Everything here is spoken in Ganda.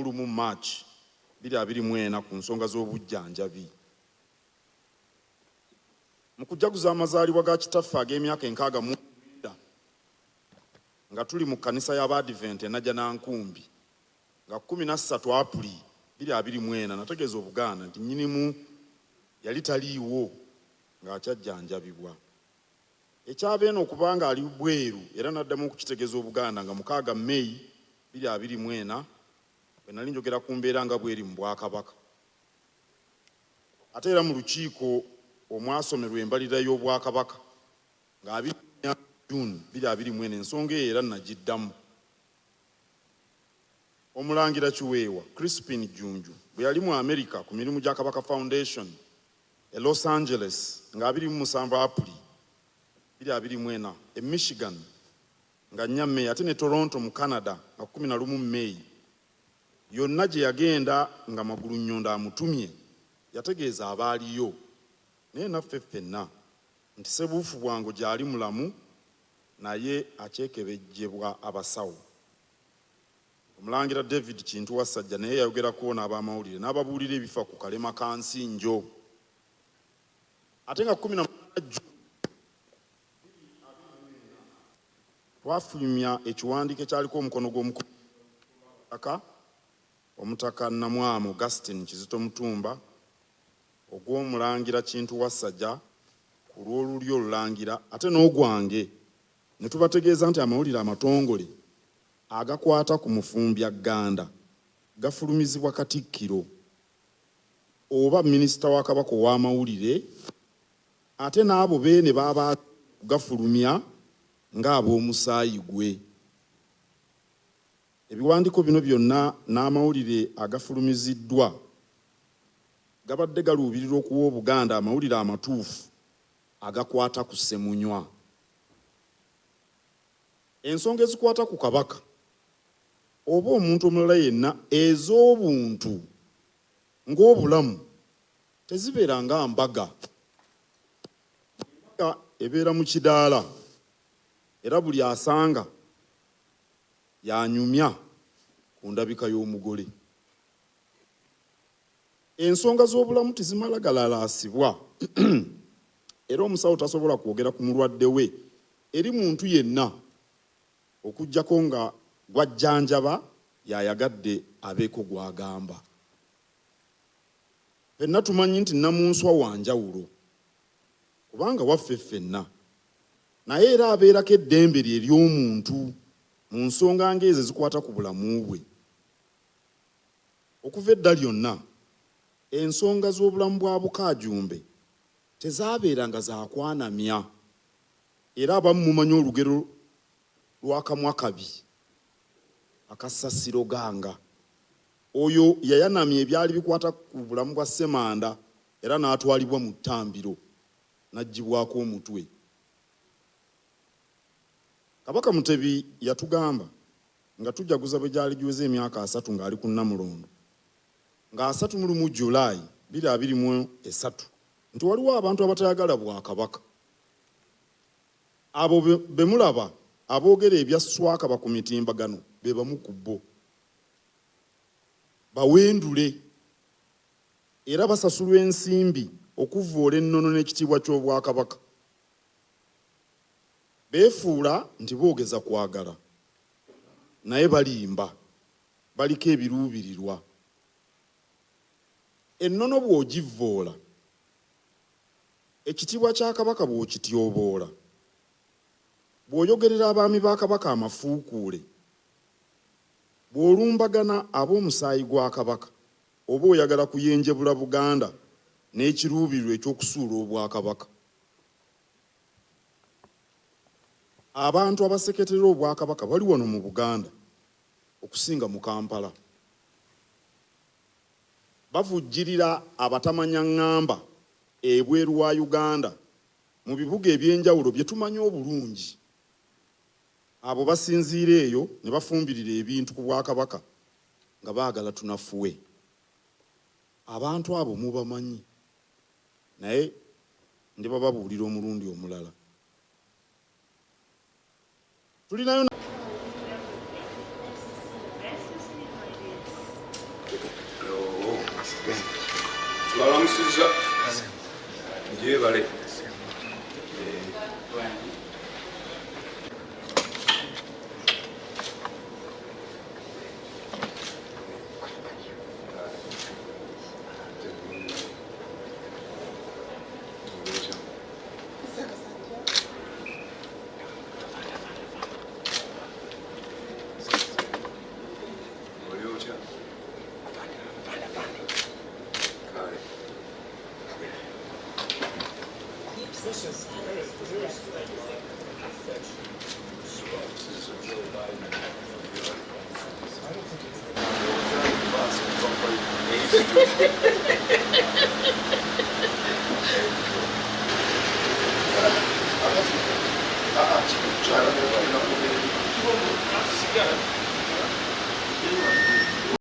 mu March 2024 ku nsonga z'obujjanjabi. Mu kujaguza amazaalibwa ga kitaffe ag'emyaka 60 nga tuli mu kkanisa y'Abadiventi e Najjanankumbi nga 13 Apuli 2024 nategeeza Obuganda nti nnyinimu yali taliiwo ng'akyajjanjabibwa. Ekyabeena okuba nga ali bweru era n'addamu okukitegeeza Obuganda nga 6 Mei 2024 bwe nali njogera ku mbeera nga bweri mu Bwakabaka. Ate era mu lukiiko omwasomerwa embalirira y'Obwakabaka nga 20 June 2024 ensonga eyo era nagiddamu. Omulangira Kiweewa Crispin Jjunju bwe yali mu America ku mirimu gya Kabaka Foundation e Los Angeles nga 27 Apuli 2024, e Michigan nga 4 Mei, ate ne Toronto mu Canada nga 11 Mei, yonna gye yagenda nga magulu nnyonda amutumye yategeeza abaaliyo naye naffe ffenna nti Ssebuufu Bwango gy'ali mulamu naye akyekebejjebwa abasawo. Omulangira David Kintu Wassajja naye yayogerako n'abamawulire n'ababuulira ebifa ku kalema ka Nsinjo. Ate nga 18 June twafulumya ekiwandiiko ekyaliko omukono gw'omukulu Omutaka Namwama Augustine Kizito Mutumba ogw'Omulangira Kintu Wassajja ku lw'olulyo olulangira ate n'ogwange ne tubategeeza nti amawulire amatongole agakwata ku Mufumbyagganda gafulumizibwa Katikkiro oba Minisita wa Kabaka ow'amawulire ate n'abo beene baba gafulumya ng'ab'omusaayi gwe. Ebiwandiiko bino byonna n'amawulire agafulumiziddwa gabadde galuubirirwa okuwa Obuganda amawulire amatuufu agakwata ku Ssemunywa. Ensonga ezikwata ku Kabaka oba omuntu omulala yenna ez'obuntu ng'obulamu tezibeera nga mbaga. Embaga ebeera mu kidaala era buli asanga yanyumya ku ndabika y'omugole. Ensonga z'obulamu tezimala galalaasibwa era omusawo tasobola kwogera ku mulwadde we eri muntu yenna okuggyako nga gwajjanjaba yayagadde abeeko gw'agamba. Ffenna tumanyi nti Nnamunswa wa njawulo kubanga waffe ffenna, naye era abeerako eddembe lye ery'omuntu mu nsonga ng'ezo ezikwata ku bulamu bwe. Okuva edda lyonna ensonga z'obulamu bwa Bukaajumbe tezaabeeranga zaakwanamya era abamu mumanyi olugero lw'akamwa kabi akassasiro ganga. Oyo yayanamya ebyali bikwata ku bulamu bwa Ssemanda era n'atwalibwa mu ttambiro n'aggyibwako omutwe. Kabaka Mutebi yatugamba nga tujaguza bwe gyali giweze emyaka 3 ng'ali ku Namulondo nga 31 Julayi 2023 nti waliwo abantu abatayagala Bwakabaka. Abo be mulaba aboogera ebya Swakaba ku mitimbagano be bamu ku bo. Bawendule era basasulwa ensimbi okuvvoola ennono n'ekitiibwa ky'Obwakabaka. Beefuula nti boogeza kwagala naye balimba, baliko ebiruubirirwa. Ennono bw'ogivvoola, ekitiibwa kya Kabaka bw'okityoboola, bw'oyogerera abaami ba Kabaka amafuukuule, bw'olumbagana ab'omusaayi gwa Kabaka oba oyagala kuyenjebula Buganda n'ekiruubirirwa eky'okusuula Obwakabaka. Abantu abaseketera Obwakabaka bali wano mu Buganda okusinga mu Kampala. Bavujjirira abatamanya ŋŋamba ebweru wa Uganda mu bibuga eby'enjawulo bye tumanyi obulungi. Abo basinziira eyo ne bafumbirira ebintu ku Bwakabaka nga baagala tunafuwe. Abantu abo mubamanyi naye ndibababuulira omulundi omulala. Tulinayo Tubalamusizza gyebale. Ah,